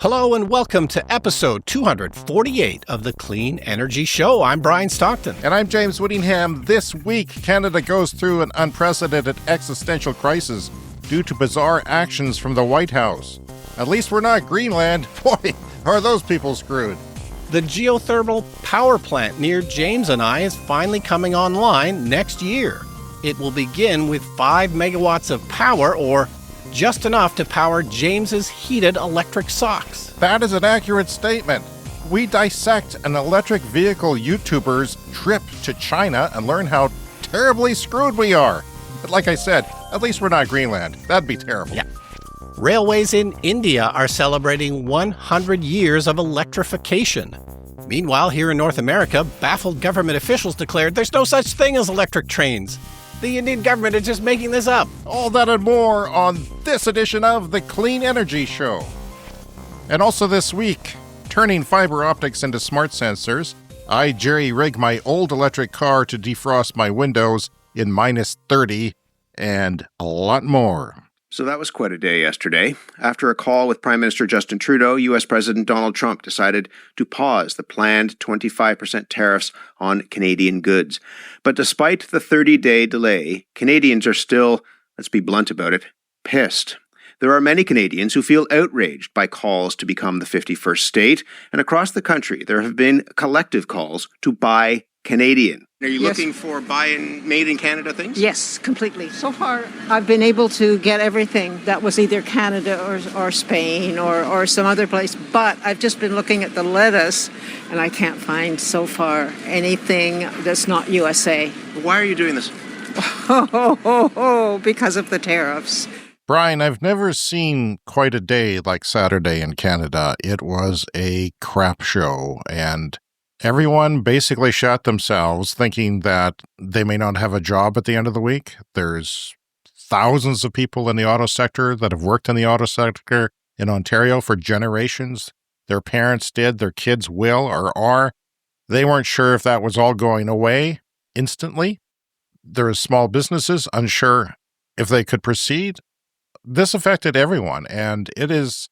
Hello and welcome to episode 248 of the Clean Energy Show. I'm Brian Stockton. And I'm James Whittingham. This week, Canada goes through an unprecedented existential crisis due to bizarre actions from the White House. At least we're not Greenland. Boy, are those people screwed. The geothermal power plant near James and I is finally coming online next year. It will begin with 5 megawatts of power, or just enough to power James's heated electric socks. That is an accurate statement. We dissect an electric vehicle YouTuber's trip to China and learn how terribly screwed we are. But like I said, at least we're not Greenland. That'd be terrible. Yeah. Railways in India are celebrating 100 years of electrification. Meanwhile, here in North America, baffled government officials declared there's no such thing as electric trains. The Indian government is just making this up. All that and more on this edition of the Clean Energy Show. And also this week, turning fiber optics into smart sensors, I jerry-rig my old electric car to defrost my windows in minus 30, and a lot more. So that was quite a day yesterday. After a call with Prime Minister Justin Trudeau, U.S. President Donald Trump decided to pause the planned 25% tariffs on Canadian goods. But despite the 30-day delay, Canadians are still, let's be blunt about it, pissed. There are many Canadians who feel outraged by calls to become the 51st state, and across the country there have been collective calls to buy Canadian. Are you looking for made in Canada things? Yes, completely. So far, I've been able to get everything that was either Canada or Spain or some other place, but I've just been looking at the lettuce, and I can't find so far anything that's not USA. Why are you doing this? Because of the tariffs. Brian, I've never seen quite a day like Saturday in Canada. It was a crap show, and everyone basically shot themselves thinking that they may not have a job at the end of the week. There's thousands of people in the auto sector that have worked in the auto sector in Ontario for generations. Their parents did, their kids will or are. They weren't sure if that was all going away instantly. There are small businesses unsure if they could proceed. This affected everyone, and it is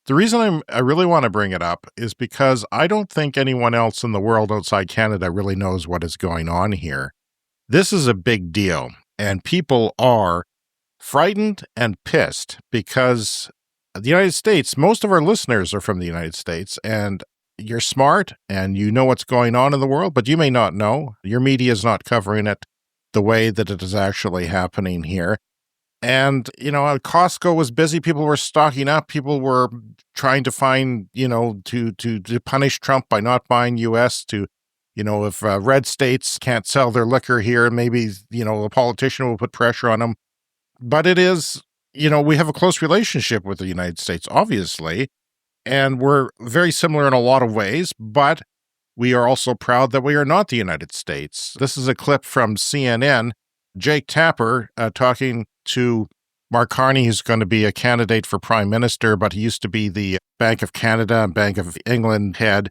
the reason I really want to bring it up is because I don't think anyone else in the world outside Canada really knows what is going on here. This is a big deal, and people are frightened and pissed because the United States, most of our listeners are from the United States, and you're smart and you know what's going on in the world, but you may not know. Your media is not covering it the way that it is actually happening here. And, Costco was busy. People were stocking up. People were trying to find, to punish Trump by not buying U.S. If red states can't sell their liquor here, maybe, a politician will put pressure on them. But it is, we have a close relationship with the United States, obviously, and we're very similar in a lot of ways, but we are also proud that we are not the United States. This is a clip from CNN, Jake Tapper talking to Mark Carney, who's going to be a candidate for prime minister, but he used to be the Bank of Canada and Bank of England head.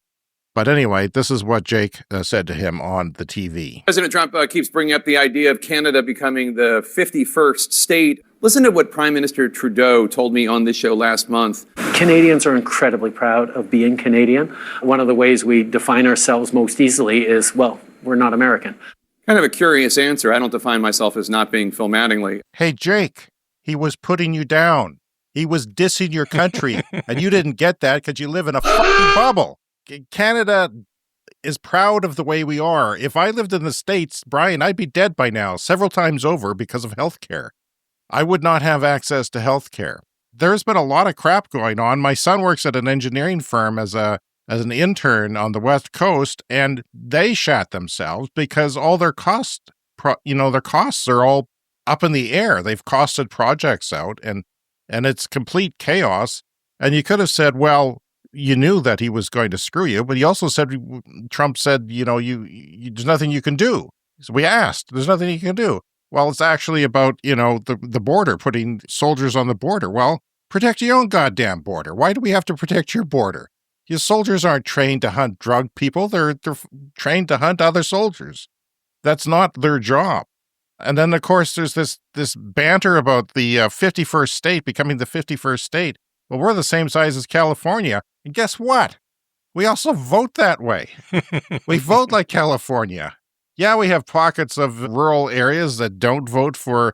But anyway, this is what Jake said to him on the TV. President Trump keeps bringing up the idea of Canada becoming the 51st state. Listen to what Prime Minister Trudeau told me on this show last month. Canadians are incredibly proud of being Canadian. One of the ways we define ourselves most easily is, we're not American. Kind of a curious answer. I don't define myself as not being Phil Mattingly. Hey, Jake, he was putting you down. He was dissing your country, and you didn't get that because you live in a fucking bubble. Canada is proud of the way we are. If I lived in the States, Brian, I'd be dead by now, several times over because of health care. I would not have access to health care. There's been a lot of crap going on. My son works at an engineering firm as an intern on the West Coast, and they shat themselves because all their costs are all up in the air. They've costed projects out, and it's complete chaos. And you could have said, well, you knew that he was going to screw you, but he also said, Trump said, there's nothing you can do. So we asked, there's nothing you can do. Well, it's actually about, the border, putting soldiers on the border. Well, protect your own goddamn border. Why do we have to protect your border? Your soldiers aren't trained to hunt drug people. They're trained to hunt other soldiers. That's not their job. And then, of course, there's this banter about the 51st state becoming the 51st state. well, we're the same size as California. And guess what? We also vote that way. We vote like California. Yeah, we have pockets of rural areas that don't vote for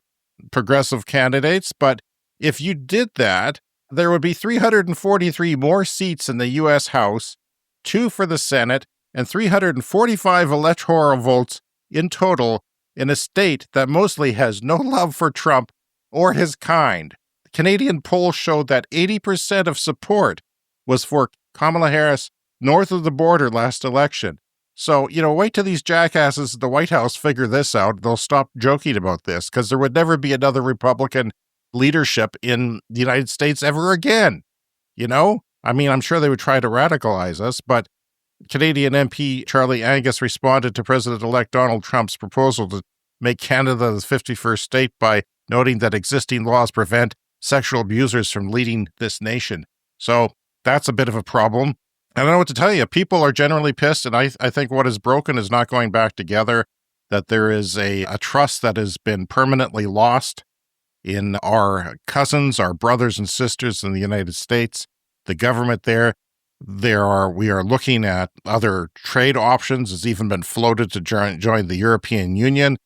progressive candidates, but if you did that, there would be 343 more seats in the U.S. House, 2 for the Senate, and 345 electoral votes in total in a state that mostly has no love for Trump or his kind. Canadian polls showed that 80% of support was for Kamala Harris north of the border last election. So, wait till these jackasses at the White House figure this out. They'll stop joking about this because there would never be another Republican leadership in the United States ever again. I'm sure they would try to radicalize us, but Canadian MP Charlie Angus responded to President-elect Donald Trump's proposal to make Canada the 51st state by noting that existing laws prevent sexual abusers from leading this nation. So that's a bit of a problem. I don't know what to tell you. People are generally pissed, and I think what is broken is not going back together, that there is a trust that has been permanently lost in our cousins, our brothers and sisters in the United States, the government there. We are looking at other trade options. It's even been floated to join the European Union.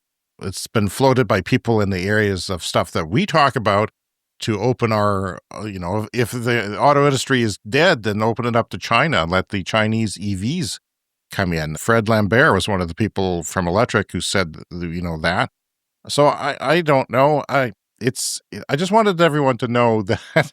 It's been floated by people in the areas of stuff that we talk about to open our, if the auto industry is dead, then open it up to China and let the Chinese EVs come in. Fred Lambert was one of the people from Electric who said, that. So I don't know. I just wanted everyone to know that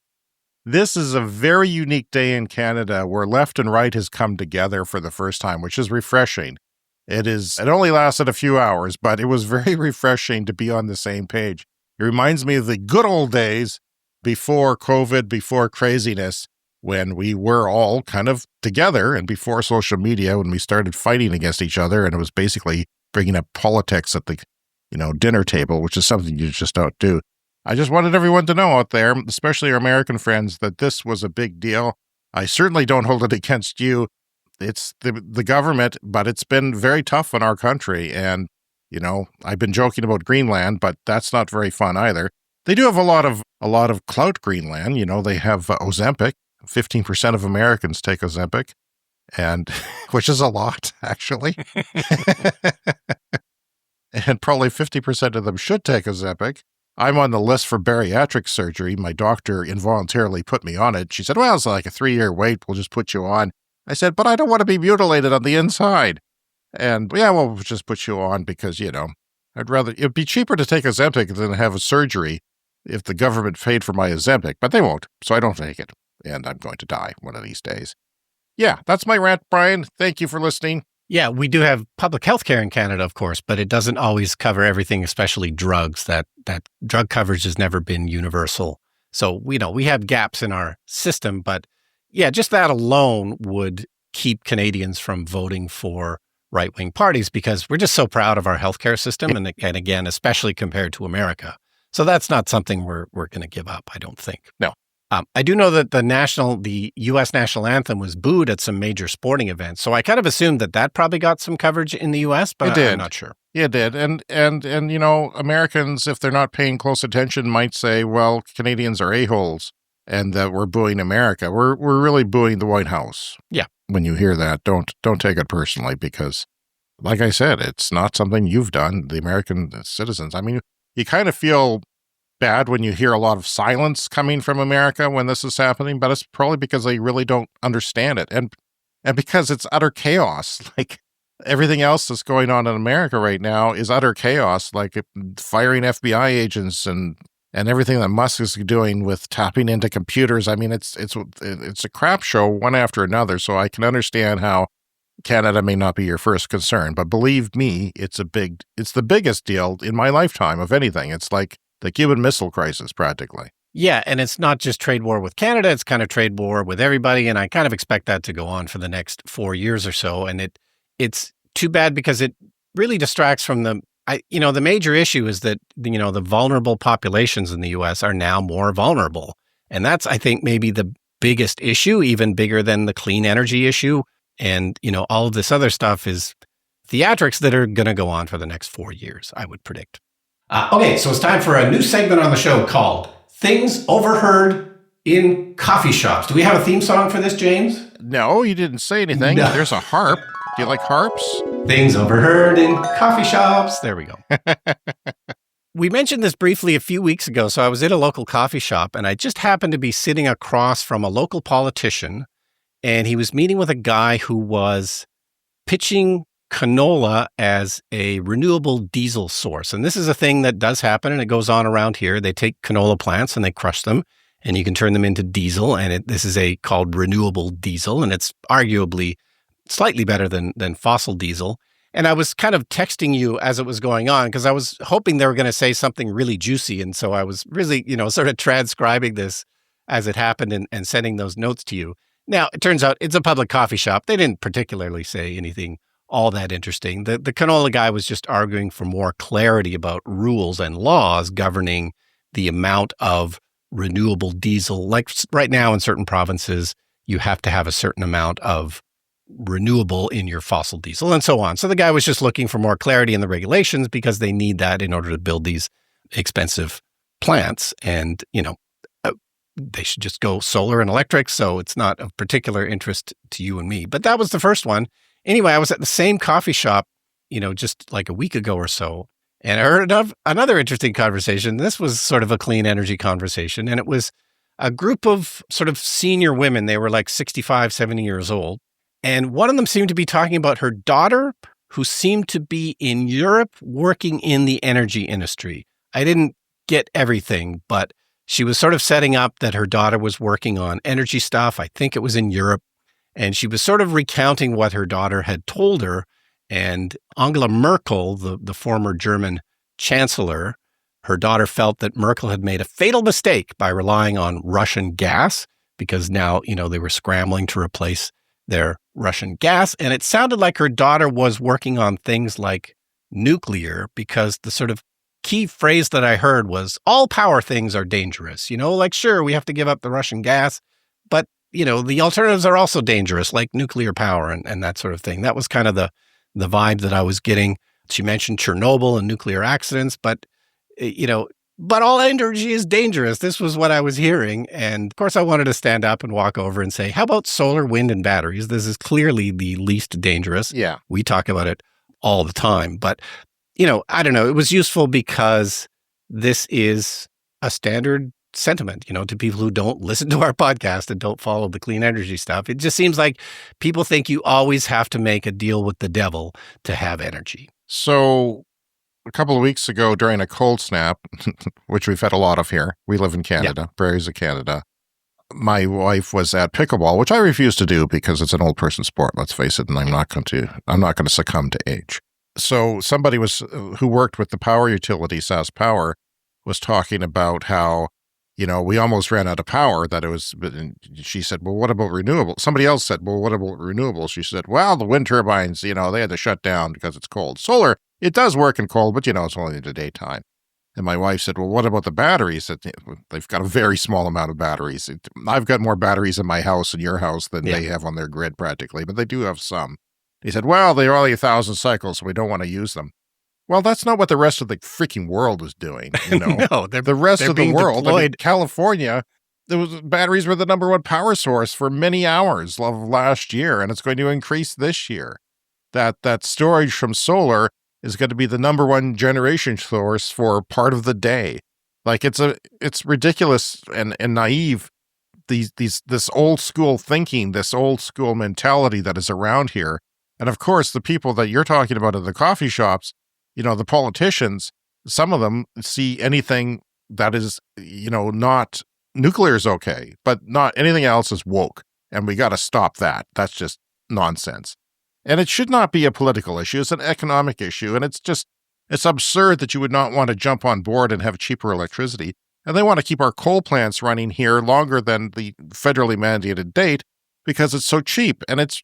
this is a very unique day in Canada where left and right has come together for the first time, which is refreshing. It only lasted a few hours, but it was very refreshing to be on the same page. It reminds me of the good old days before COVID, before craziness, when we were all kind of together, and before social media, when we started fighting against each other, and it was basically bringing up politics at the, dinner table, which is something you just don't do. I just wanted everyone to know out there, especially our American friends, that this was a big deal. I certainly don't hold it against you. It's the government, but it's been very tough on our country. And, I've been joking about Greenland, but that's not very fun either. They do have a lot of clout, Greenland. They have Ozempic. 15% of Americans take Ozempic, and which is a lot, actually. And probably 50% of them should take Ozempic. I'm on the list for bariatric surgery. My doctor involuntarily put me on it. She said, well, it's like a 3-year wait. We'll just put you on. I said, but I don't want to be mutilated on the inside. And yeah, we'll just put you on because, it'd be cheaper to take Ozempic than have a surgery if the government paid for my Ozempic, but they won't. So I don't take it. And I'm going to die one of these days. Yeah, that's my rant, Brian. Thank you for listening. Yeah, we do have public health care in Canada, of course, but it doesn't always cover everything, especially drugs. That drug coverage has never been universal. So, we have gaps in our system, but yeah, just that alone would keep Canadians from voting for right-wing parties because we're just so proud of our healthcare system. And again, especially compared to America. So that's not something we're going to give up, I don't think. No. I do know that the U.S. national anthem was booed at some major sporting events. So I kind of assumed that probably got some coverage in the U.S., but I'm not sure. Yeah, it did. And Americans, if they're not paying close attention, might say, well, Canadians are a-holes and that we're booing America. We're really booing the White House. Yeah. When you hear that, don't take it personally because, like I said, it's not something you've done, the American citizens. I mean, you kind of feel bad when you hear a lot of silence coming from America when this is happening, but it's probably because they really don't understand it. And because it's utter chaos. Like everything else that's going on in America right now is utter chaos, like firing FBI agents and everything that Musk is doing with tapping into computers. I mean, it's a crap show one after another. So I can understand how Canada may not be your first concern, but believe me, it's the biggest deal in my lifetime of anything. It's like the Cuban Missile Crisis, practically. Yeah, and it's not just trade war with Canada, it's kind of trade war with everybody, and I kind of expect that to go on for the next 4 years or so, and it's too bad because it really distracts from the major issue is that, the vulnerable populations in the U.S. are now more vulnerable, and that's, I think, maybe the biggest issue, even bigger than the clean energy issue, and, all of this other stuff is theatrics that are going to go on for the next 4 years, I would predict. Okay, so it's time for a new segment on the show called Things Overheard in coffee shops. Do we have a theme song for this, James? No, you didn't say anything. No. There's a harp. Do you like harps? Things overheard in coffee shops. There we go. We mentioned this briefly a few weeks ago. So I was in a local coffee shop and I just happened to be sitting across from a local politician, and he was meeting with a guy who was pitching canola as a renewable diesel source. And this is a thing that does happen and it goes on around here. They take canola plants and they crush them and you can turn them into diesel. And this is called renewable diesel. And it's arguably slightly better than fossil diesel. And I was kind of texting you as it was going on because I was hoping they were going to say something really juicy. And so I was really, sort of transcribing this as it happened and sending those notes to you. Now, it turns out it's a public coffee shop. They didn't particularly say anything all that interesting. The canola guy was just arguing for more clarity about rules and laws governing the amount of renewable diesel. Like right now in certain provinces, you have to have a certain amount of renewable in your fossil diesel and so on. So the guy was just looking for more clarity in the regulations because they need that in order to build these expensive plants. And, they should just go solar and electric. So it's not of particular interest to you and me. But that was the first one. Anyway, I was at the same coffee shop, just like a week ago or so. And I heard another interesting conversation. This was sort of a clean energy conversation. And it was a group of sort of senior women. They were like 65, 70 years old. And one of them seemed to be talking about her daughter, who seemed to be in Europe working in the energy industry. I didn't get everything, but she was sort of setting up that her daughter was working on energy stuff. I think it was in Europe. And she was sort of recounting what her daughter had told her. And Angela Merkel, the former German chancellor, her daughter felt that Merkel had made a fatal mistake by relying on Russian gas because now, they were scrambling to replace their Russian gas. And it sounded like her daughter was working on things like nuclear because the sort of key phrase that I heard was all power things are dangerous. Sure, we have to give up the Russian gas, but, the alternatives are also dangerous, like nuclear power and that sort of thing. That was kind of the vibe that I was getting. She mentioned Chernobyl and nuclear accidents, but, but all energy is dangerous. This was what I was hearing. And of course, I wanted to stand up and walk over and say, how about solar, wind, and batteries? This is clearly the least dangerous. Yeah. We talk about it all the time. But, I don't know. It was useful because this is a standard sentiment, to people who don't listen to our podcast and don't follow the clean energy stuff. It just seems like people think you always have to make a deal with the devil to have energy. So a couple of weeks ago during a cold snap, which we've had a lot of here, we live in Canada, prairies of Canada, my wife was at pickleball, which I refuse to do because it's an old person sport, let's face it, and I'm not going to succumb to age. So somebody who worked with the power utility, SAS Power, was talking about how, we almost ran out of power, and she said, well, what about renewables? Somebody else said, well, what about renewables? She said, well, the wind turbines, they had to shut down because it's cold. Solar, it does work in cold, but, it's only in the daytime. And my wife said, well, what about the batteries? They've got a very small amount of batteries. I've got more batteries in my house and your house than they have on their grid practically, but they do have some. He said, well, they're only 1,000 cycles, so we don't want to use them. Well, that's not what the rest of the freaking world is doing. No, the rest of the world, deployed. California, batteries were the number one power source for many hours of last year, and it's going to increase this year. That storage from solar is going to be the number one generation source for part of the day. Like it's ridiculous and naive. This old school thinking, this old school mentality that is around here. And of course, the people that you're talking about at the coffee shops, the politicians, some of them see anything that is, not nuclear is okay, but not anything else is woke. And we got to stop that. That's just nonsense. And it should not be a political issue. It's an economic issue. And it's absurd that you would not want to jump on board and have cheaper electricity. And they want to keep our coal plants running here longer than the federally mandated date because it's so cheap. And it's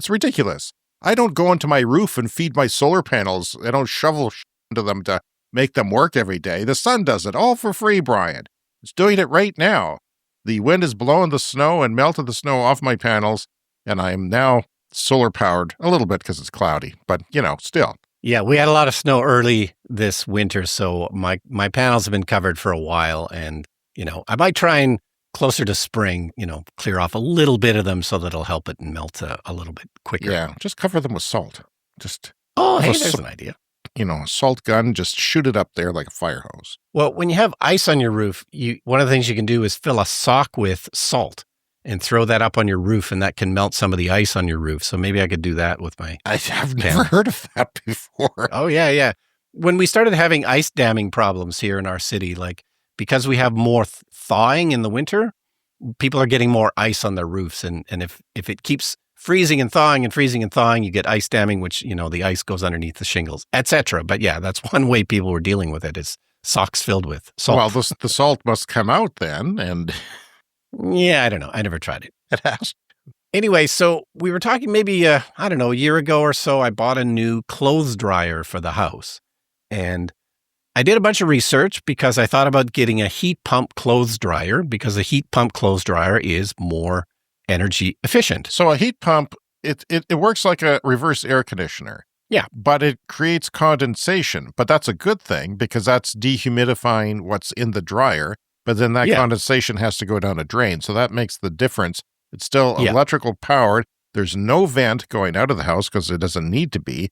ridiculous. I don't go onto my roof and feed my solar panels. I don't shovel into them to make them work every day. The sun does it all for free, Brian. It's doing it right now. The wind is blowing the snow and melted the snow off my panels, and I am now solar powered a little bit because it's cloudy, but still. Yeah, we had a lot of snow early this winter, so my panels have been covered for a while, and I might try and closer to spring, clear off a little bit of them so that it'll help it melt a little bit quicker. Yeah, just cover them with salt. Hey, there's an idea. A salt gun, just shoot it up there like a fire hose. Well, when you have ice on your roof, one of the things you can do is fill a sock with salt and throw that up on your roof, and that can melt some of the ice on your roof. So maybe I could do that with my I've never heard of that before. Oh, yeah. When we started having ice damming problems here in our city, because we have more thawing in the winter, people are getting more ice on their roofs. And if it keeps freezing and thawing, you get ice damming, which, the ice goes underneath the shingles, etc. But yeah, that's one way people were dealing with it, is socks filled with salt. Well, the salt must come out then, and... Yeah, I don't know. I never tried it. It has. Anyway, so we were talking maybe, a year ago or so, I bought a new clothes dryer for the house. And I did a bunch of research because I thought about getting a heat pump clothes dryer, because a heat pump clothes dryer is more energy efficient. So a heat pump, it works like a reverse air conditioner. Yeah. But it creates condensation. But that's a good thing, because that's dehumidifying what's in the dryer. But then that condensation has to go down a drain. So that makes the difference. It's still electrical powered. There's no vent going out of the house because it doesn't need to be,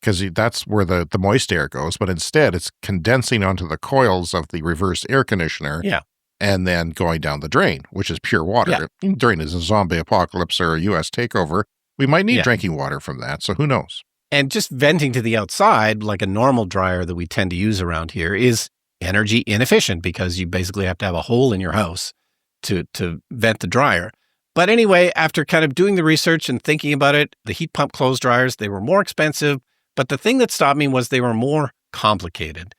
because that's where the moist air goes. But instead, it's condensing onto the coils of the reverse air conditioner and then going down the drain, which is pure water. Yeah. During a zombie apocalypse or a U.S. takeover, we might need drinking water from that. So who knows? And just venting to the outside, like a normal dryer that we tend to use around here, is energy inefficient, because you basically have to have a hole in your house to vent the dryer. But anyway, after kind of doing the research and thinking about it, the heat pump clothes dryers, they were more expensive. But the thing that stopped me was they were more complicated.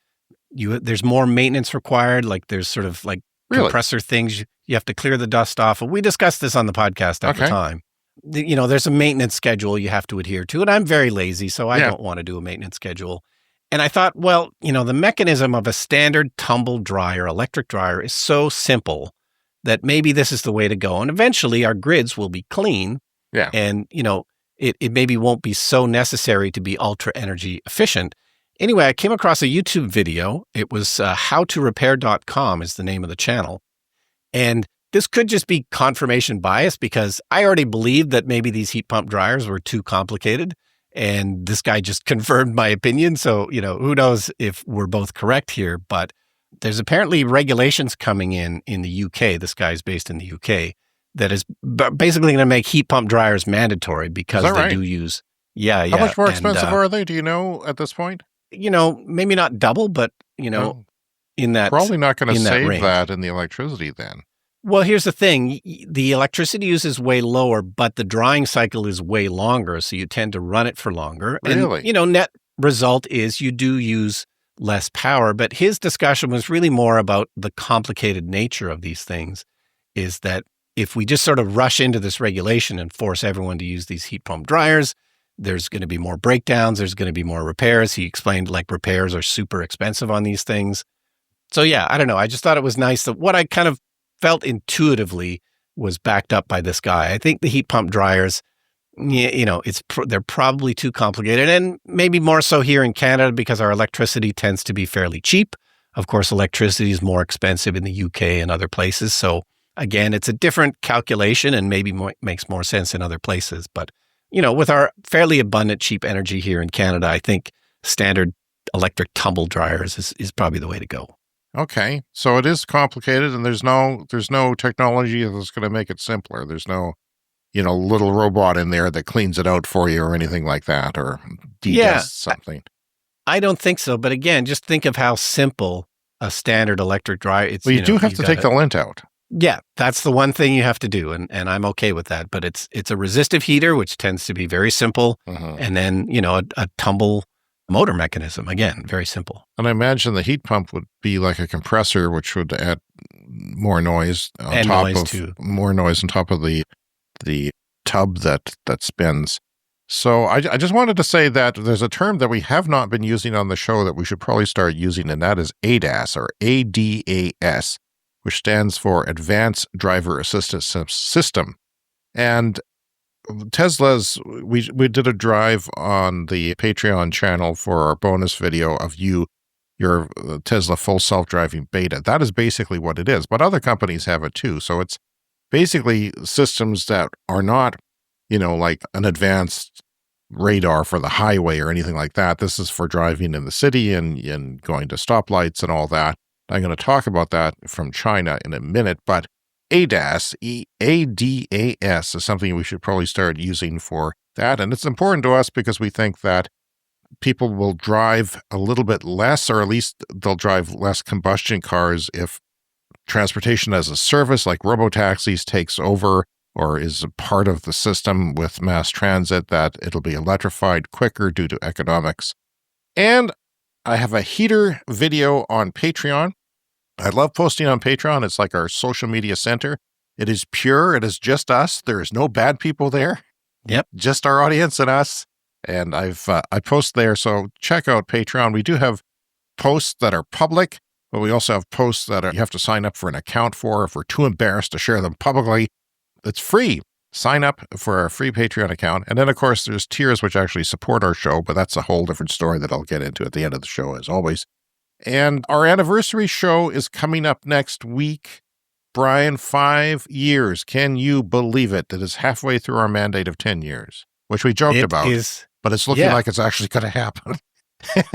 There's more maintenance required. There's sort of compressor things. You have to clear the dust off. We discussed this on the podcast at the time. There's a maintenance schedule you have to adhere to. And I'm very lazy, so I don't want to do a maintenance schedule. And I thought, well, the mechanism of a standard tumble dryer, electric dryer, is so simple that maybe this is the way to go. And eventually our grids will be clean. Yeah. And, it maybe won't be so necessary to be ultra energy efficient. Anyway, I came across a YouTube video. It was howtorepair.com is the name of the channel. And this could just be confirmation bias, because I already believed that maybe these heat pump dryers were too complicated. And this guy just confirmed my opinion. So, who knows if we're both correct here, but there's apparently regulations coming in the UK. This guy's based in the UK, that is basically going to make heat pump dryers mandatory, because they do use, How much more expensive are they? Do you know at this point? Maybe not double, but, in that probably not going to save range. That in the electricity then. Well, here's the thing. The electricity use is way lower, but the drying cycle is way longer, so you tend to run it for longer. Really? And, net result is you do use less power. But his discussion was really more about the complicated nature of these things, is that if we just sort of rush into this regulation and force everyone to use these heat pump dryers, there's going to be more breakdowns, there's going to be more repairs. He explained repairs are super expensive on these things. So yeah, I don't know. I just thought it was nice that what I kind of felt intuitively was backed up by this guy. I think the heat pump dryers, they're probably too complicated, and maybe more so here in Canada, because our electricity tends to be fairly cheap. Of course, electricity is more expensive in the UK and other places. So again, it's a different calculation and maybe makes more sense in other places. But, with our fairly abundant cheap energy here in Canada, I think standard electric tumble dryers is probably the way to go. Okay, so it is complicated, and there's no technology that's going to make it simpler. There's no, little robot in there that cleans it out for you or anything like that, or de-dusts something. I don't think so. But again, just think of how simple a standard electric dryer is. Well, you do have to take the lint out. Yeah, that's the one thing you have to do, and I'm okay with that. But it's a resistive heater, which tends to be very simple, and then a tumble motor mechanism. Again, very simple. And I imagine the heat pump would be like a compressor, which would add more noise on top of the tub that spins. So I just wanted to say that there's a term that we have not been using on the show that we should probably start using, and that is ADAS, or ADAS, which stands for Advanced Driver Assistance System. And Tesla's, we did a drive on the Patreon channel for our bonus video of you your Tesla full self-driving beta. That is basically what it is. But other companies have it too. So it's basically systems that are not, like an advanced radar for the highway or anything like that. This is for driving in the city and going to stoplights and all that. I'm going to talk about that from China in a minute, but ADAS, ADAS is something we should probably start using for that. And it's important to us because we think that people will drive a little bit less, or at least they'll drive less combustion cars if transportation as a service like robotaxis takes over or is a part of the system with mass transit, that it'll be electrified quicker due to economics. And I have a heater video on Patreon. I love posting on Patreon. It's like our social media center. It is pure. It is just us. There is no bad people there. Yep. Just our audience and us. And I post there. So check out Patreon. We do have posts that are public, but we also have posts that you have to sign up for an account for if we're too embarrassed to share them publicly. It's free. Sign up for a free Patreon account. And then, of course, there's tiers which actually support our show, but that's a whole different story that I'll get into at the end of the show, as always. And our anniversary show is coming up next week. Brian, 5 years. Can you believe it? It is halfway through our mandate of 10 years, which we joked about, but it's looking like it's actually going to happen.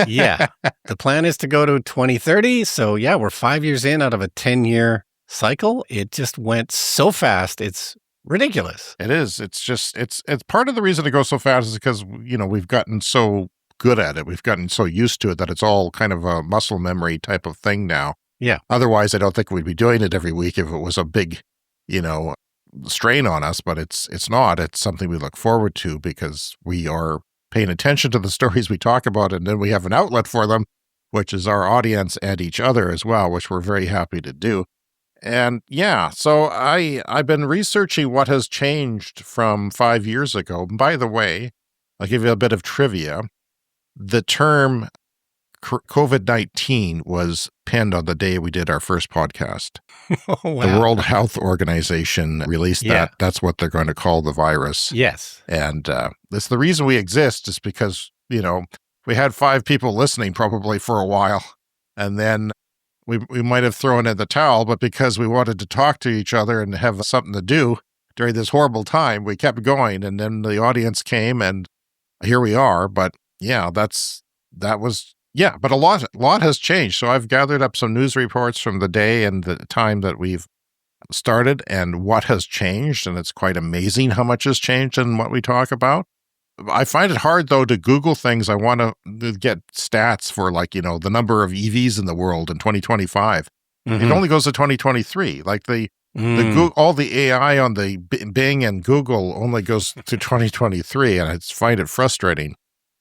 Yeah. The plan is to go to 2030. So, yeah, we're 5 years in out of a 10-year cycle. It just went so fast. It's ridiculous. It is. It's just, it's part of the reason it goes so fast is because, we've gotten so good at it. We've gotten so used to it that it's all kind of a muscle memory type of thing now. Yeah. Otherwise, I don't think we'd be doing it every week if it was a big, strain on us, but it's not. It's something we look forward to because we are paying attention to the stories we talk about, and then we have an outlet for them, which is our audience and each other as well, which we're very happy to do. And yeah, so I've been researching what has changed from 5 years ago. By the way, I'll give you a bit of trivia. The term COVID-19 was penned on the day we did our first podcast. Oh, wow. The World Health Organization released that. That's what they're going to call the virus. Yes. And that's the reason we exist is because, we had 5 people listening probably for a while. And then we might have thrown in the towel, but because we wanted to talk to each other and have something to do during this horrible time, we kept going. And then the audience came and here we are. But yeah, but a lot has changed. So I've gathered up some news reports from the day and the time that we've started and what has changed. And it's quite amazing how much has changed in what we talk about. I find it hard, though, to Google things. I want to get stats for, the number of EVs in the world in 2025. Mm-hmm. It only goes to 2023. All the AI on the Bing and Google only goes to 2023, and I find it frustrating.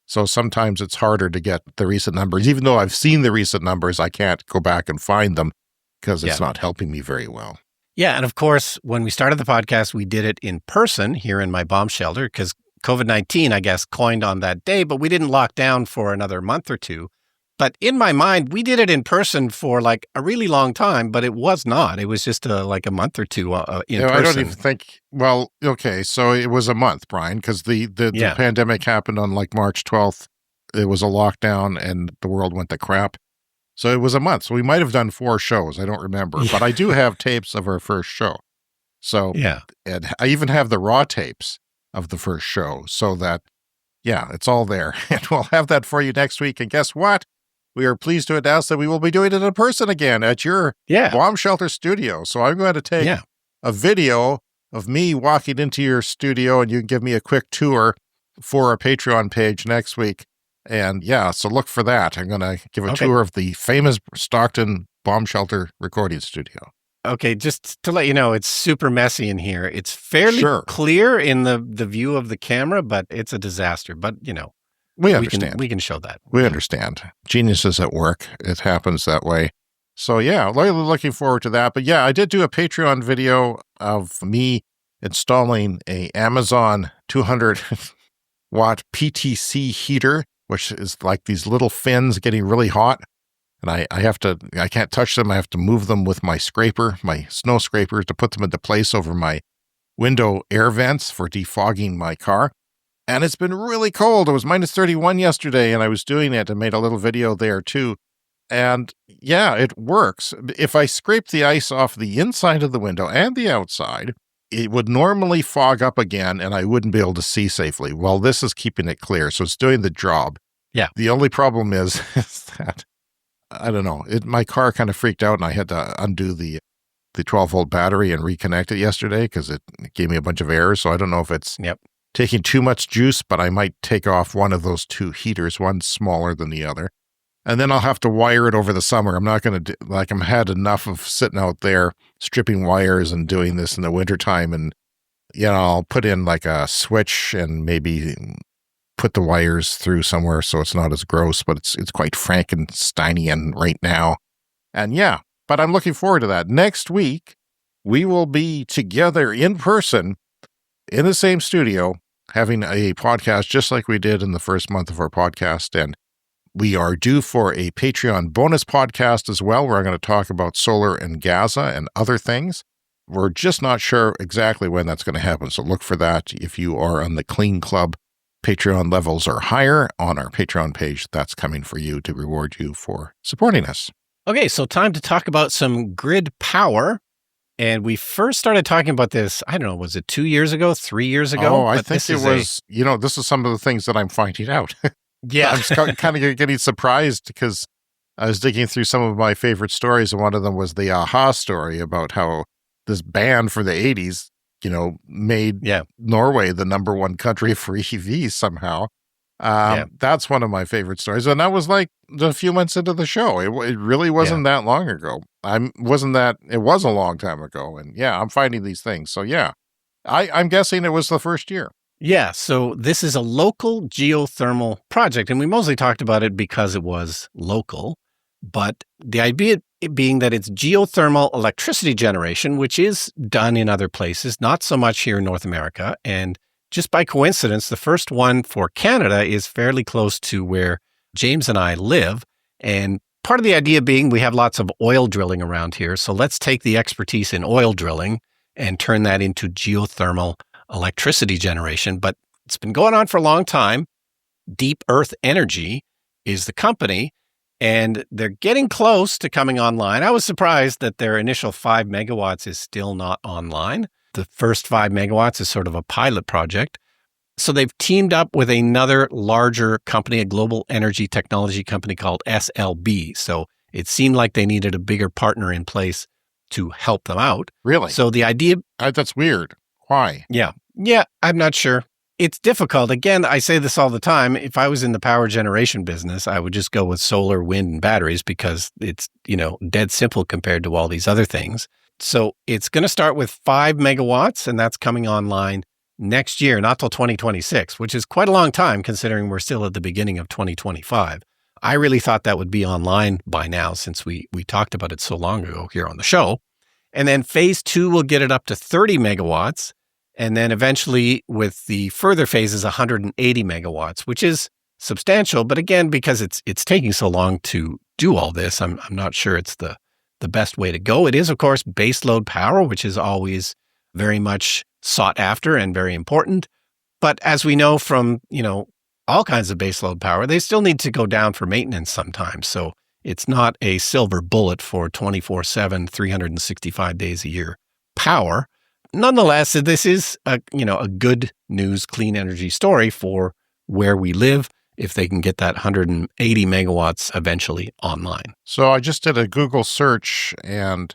So sometimes it's harder to get the recent numbers. Even though I've seen the recent numbers, I can't go back and find them because it's not helping me very well. Yeah, and of course, when we started the podcast, we did it in person here in my bomb shelter because COVID-19, I guess, coined on that day, but we didn't lock down for another month or two. But in my mind, we did it in person for a really long time, but it was not. It was just a month or two in person. I don't even think, so it was a month, Brian, because the pandemic happened on March 12th. It was a lockdown and the world went to crap. So it was a month. So we might have done 4 shows. I don't remember, but I do have tapes of our first show. So and I even have the raw tapes of the first show so that, it's all there. And we'll have that for you next week. And guess what? We are pleased to announce that we will be doing it in person again at your bomb shelter studio. So I'm going to take a video of me walking into your studio and you can give me a quick tour for our Patreon page next week. And so look for that. I'm going to give a tour of the famous Stockton bomb shelter recording studio. Okay, just to let you know, it's super messy in here. It's fairly clear in the view of the camera, but it's a disaster. But, we understand. We can show that. We understand. Genius is at work. It happens that way. So, really looking forward to that. But, I did do a Patreon video of me installing a Amazon 200-watt PTC heater, which is like these little fins getting really hot. And I can't touch them. I have to move them with my scraper, my snow scraper, to put them into place over my window air vents for defogging my car. And it's been really cold. It was minus 31 yesterday, and I was doing it and made a little video there too. And yeah, it works. If I scrape the ice off the inside of the window and the outside, it would normally fog up again and I wouldn't be able to see safely. Well, this is keeping it clear. So it's doing the job. Yeah. The only problem is that, I don't know, my car kind of freaked out and I had to undo the 12-volt battery and reconnect it yesterday because it gave me a bunch of errors. So I don't know if it's taking too much juice, but I might take off one of those two heaters, one smaller than the other. And then I'll have to wire it over the summer. I'm not going to I'm had enough of sitting out there stripping wires and doing this in the wintertime. And, I'll put in like a switch and maybe put the wires through somewhere so it's not as gross, but it's quite Frankensteinian right now. And but I'm looking forward to that. Next week, we will be together in person in the same studio having a podcast just like we did in the first month of our podcast. And we are due for a Patreon bonus podcast as well, where I'm going to talk about solar and Gaza and other things. We're just not sure exactly when that's going to happen, so look for that. If you are on the Clean Club, Patreon levels are higher on our Patreon page. That's coming for you to reward you for supporting us. Okay, so time to talk about some grid power. And we first started talking about this, I don't know, was it 2 years ago, 3 years ago? Oh, I think it was, this is some of the things that I'm finding out. Yeah. I'm kind of getting surprised because I was digging through some of my favorite stories, and one of them was the AHA story about how this ban for the 80s, made Norway the number one country for EVs somehow. That's one of my favorite stories. And that was like a few months into the show. It really wasn't that long ago. It was a long time ago. And I'm finding these things. So I'm guessing it was the first year. Yeah, so this is a local geothermal project, and we mostly talked about it because it was local, but the idea being that it's geothermal electricity generation, which is done in other places, not so much here in North America, and just by coincidence, the first one for Canada is fairly close to where James and I live, and part of the idea being we have lots of oil drilling around here, so let's take the expertise in oil drilling and turn that into geothermal electricity generation. But it's been going on for a long time. Deep Earth Energy is the company, and they're getting close to coming online. I was surprised that their initial 5 megawatts is still not online. The first 5 megawatts is sort of a pilot project. So they've teamed up with another larger company, a global energy technology company called SLB. So it seemed like they needed a bigger partner in place to help them out. Really? So the idea... That's weird. Why? Yeah, I'm not sure. It's difficult. Again, I say this all the time. If I was in the power generation business, I would just go with solar, wind, and batteries because it's, dead simple compared to all these other things. So it's going to start with 5 megawatts, and that's coming online next year, not till 2026, which is quite a long time considering we're still at the beginning of 2025. I really thought that would be online by now since we talked about it so long ago here on the show. And then phase 2 will get it up to 30 megawatts. And then eventually with the further phases, 180 megawatts, which is substantial. But again, because it's taking so long to do all this, I'm not sure it's the best way to go. It is, of course, baseload power, which is always very much sought after and very important. But as we know from, all kinds of baseload power, they still need to go down for maintenance sometimes. So it's not a silver bullet for 24/7, 365 days a year power. Nonetheless, this is a good news, clean energy story for where we live if they can get that 180 megawatts eventually online. So I just did a Google search and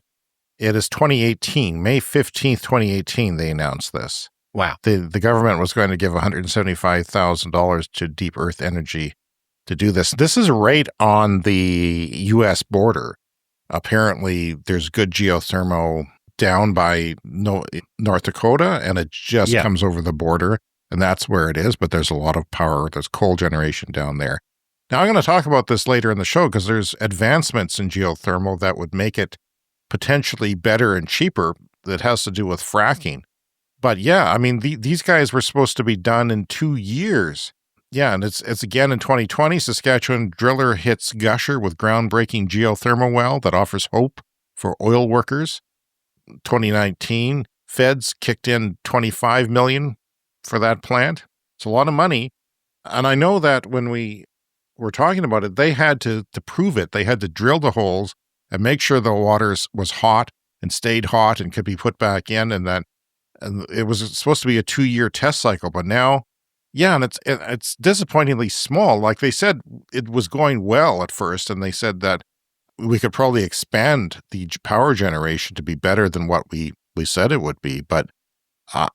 it is 2018, May 15th, 2018, they announced this. Wow. The government was going to give $175,000 to Deep Earth Energy to do this. This is right on the U.S. border. Apparently, there's good geothermal down by North Dakota, and it just comes over the border, and that's where it is, but there's a lot of power. There's coal generation down there. Now, I'm going to talk about this later in the show because there's advancements in geothermal that would make it potentially better and cheaper that has to do with fracking. But these guys were supposed to be done in 2 years. Yeah, and it's again in 2020, Saskatchewan driller hits gusher with groundbreaking geothermal well that offers hope for oil workers. 2019, feds kicked in $25 million for that plant. It's a lot of money. And I know that when we were talking about it, they had to prove it. They had to drill the holes and make sure the water was hot and stayed hot and could be put back in. And it was supposed to be a 2-year test cycle, but now, yeah, and it's disappointingly small. Like they said, it was going well at first, and they said that we could probably expand the power generation to be better than what we said it would be. But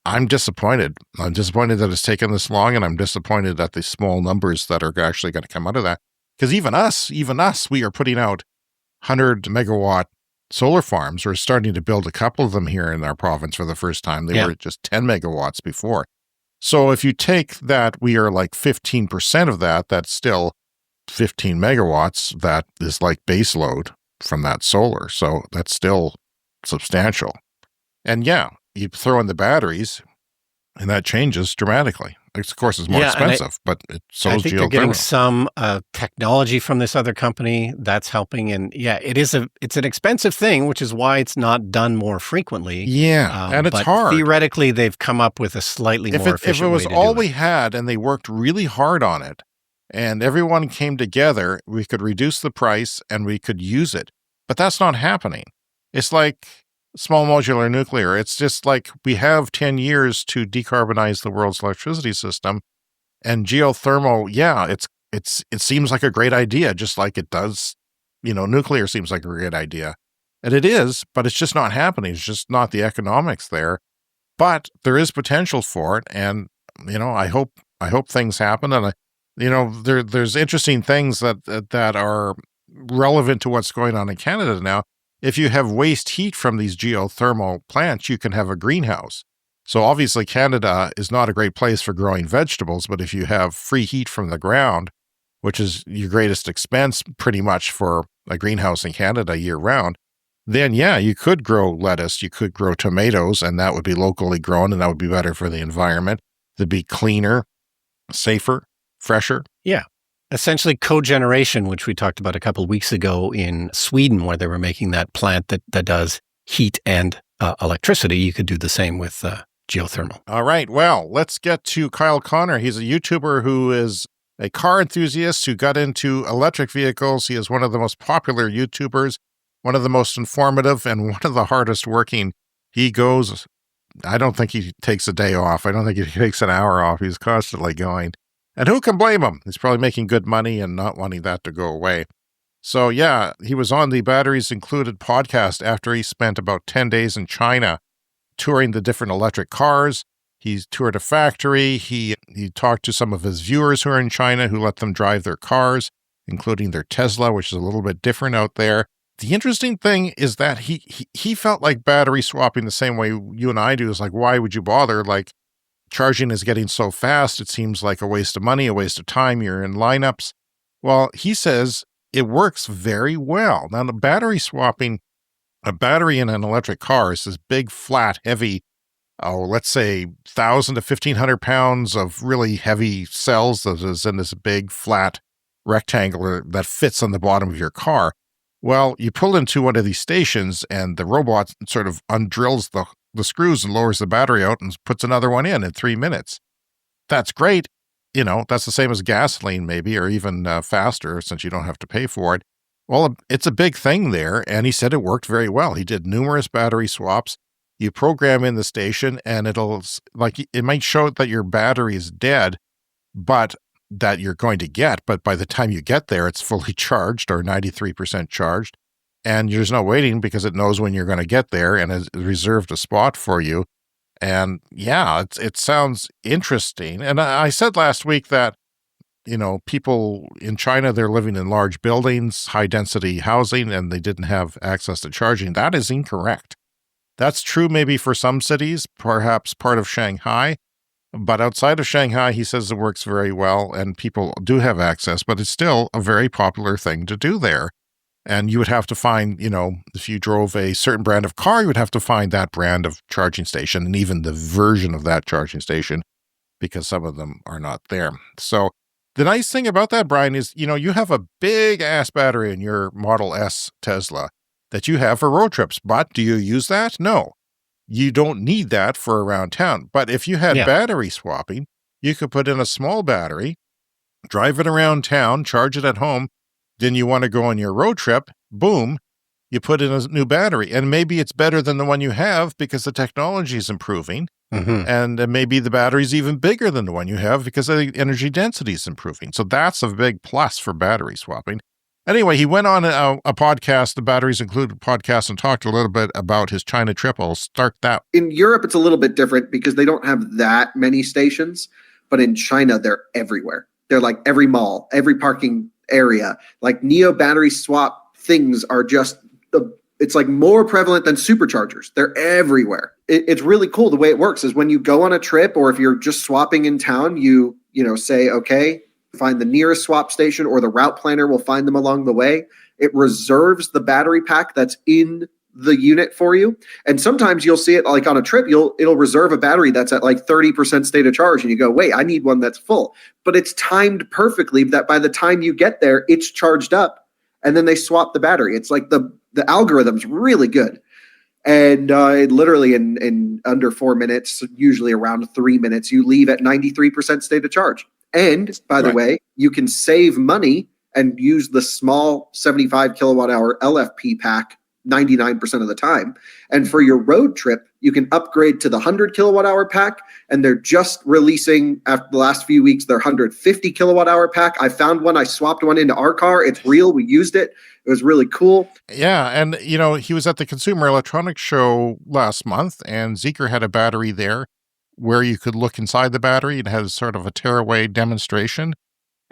I'm disappointed. I'm disappointed that it's taken this long, and I'm disappointed at the small numbers that are actually going to come out of that. Because even us, we are putting out 100 megawatt solar farms. We're starting to build a couple of them here in our province for the first time. They were just 10 megawatts before. So if you take that, we are like 15% of that, that's still 15 megawatts. That is like base load from that solar. So that's still substantial. And yeah, you throw in the batteries, and that changes dramatically. Of course, it's more expensive, but so is geothermal. I think they're getting some technology from this other company that's helping. And yeah, it's an expensive thing, which is why it's not done more frequently. Yeah, and it's hard. Theoretically, they've come up with a slightly more efficient way to do it. If it was all we had and they worked really hard on it and everyone came together, we could reduce the price and we could use it. But that's not happening. It's like small modular nuclear. It's just like we have 10 years to decarbonize the world's electricity system. And geothermal, yeah, it seems like a great idea, just like it does, nuclear seems like a great idea. And it is, but it's just not happening. It's just not the economics there. But there is potential for it. And, I hope things happen. And, there's interesting things that are relevant to what's going on in Canada now. If you have waste heat from these geothermal plants, you can have a greenhouse. So obviously Canada is not a great place for growing vegetables, but if you have free heat from the ground, which is your greatest expense pretty much for a greenhouse in Canada year round, then yeah, you could grow lettuce, you could grow tomatoes, and that would be locally grown, and that would be better for the environment. It'd be cleaner, safer, fresher. Yeah. Essentially cogeneration, which we talked about a couple of weeks ago in Sweden, where they were making that plant that does heat and electricity. You could do the same with geothermal. All right. Well, let's get to Kyle Connor. He's a YouTuber who is a car enthusiast who got into electric vehicles. He is one of the most popular YouTubers, one of the most informative, and one of the hardest working. I don't think he takes a day off. I don't think he takes an hour off. He's constantly going. And who can blame him? He's probably making good money and not wanting that to go away. So yeah, he was on the Batteries Included podcast after he spent about 10 days in China touring the different electric cars. He toured a factory. He talked to some of his viewers who are in China who let them drive their cars, including their Tesla, which is a little bit different out there. The interesting thing is that he felt like battery swapping the same way you and I do. Is like, why would you bother? Like, charging is getting so fast, it seems like a waste of money, a waste of time. You're in lineups. Well, he says it works very well. Now, the battery swapping, a battery in an electric car is this big, flat, heavy, let's say 1,000 to 1,500 pounds of really heavy cells that is in this big, flat rectangle that fits on the bottom of your car. Well, you pull into one of these stations and the robot sort of undrills the screws and lowers the battery out and puts another one in 3 minutes. That's great. That's the same as gasoline maybe, or even faster since you don't have to pay for it. Well, it's a big thing there. And he said it worked very well. He did numerous battery swaps. You program in the station and it might show that your battery is dead, but that you're going to get. But by the time you get there, it's fully charged or 93% charged. And there's no waiting because it knows when you're going to get there and has reserved a spot for you. And yeah, it sounds interesting. And I said last week that, people in China, they're living in large buildings, high density housing, and they didn't have access to charging. That is incorrect. That's true maybe for some cities, perhaps part of Shanghai. But outside of Shanghai, he says it works very well and people do have access, but it's still a very popular thing to do there. And you would have to find, if you drove a certain brand of car, you would have to find that brand of charging station and even the version of that charging station, because some of them are not there. So the nice thing about that, Brian, is, you have a big ass battery in your Model S Tesla that you have for road trips. But do you use that? No, you don't need that for around town. But if you had battery swapping, you could put in a small battery drive it around town, charge it at home. Then you want to go on your road trip, boom, you put in a new battery. And maybe it's better than the one you have because the technology is improving. Mm-hmm. And maybe the battery's even bigger than the one you have because the energy density is improving. So that's a big plus for battery swapping. Anyway, he went on a podcast, the Batteries Included podcast, and talked a little bit about his China trip. I'll start that. In Europe, it's a little bit different because they don't have that many stations. But in China, they're everywhere. They're like every mall, every parking area. Like Neo battery swap things are just, it's like more prevalent than superchargers. They're everywhere. It's really cool. The way it works is when you go on a trip or if you're just swapping in town, you say, okay, find the nearest swap station or the route planner will find them along the way. It reserves the battery pack that's in the unit for you. And sometimes you'll see it like on a trip, it'll reserve a battery that's at like 30% state of charge. And you go, wait, I need one that's full. But it's timed perfectly that by the time you get there, it's charged up. And then they swap the battery. It's like the algorithm's really good. And literally in under 4 minutes, usually around 3 minutes, you leave at 93% state of charge. And by the way, you can save money and use the small 75 kilowatt hour LFP pack 99% of the time. And for your road trip, you can upgrade to the 100 kilowatt hour pack. And they're just releasing, after the last few weeks, their 150 kilowatt hour pack. I found one. I swapped one into our car. It's real. We used it. It was really cool. Yeah. And, he was at the Consumer Electronics Show last month, and Zeekr had a battery there where you could look inside the battery. It has sort of a tearaway demonstration.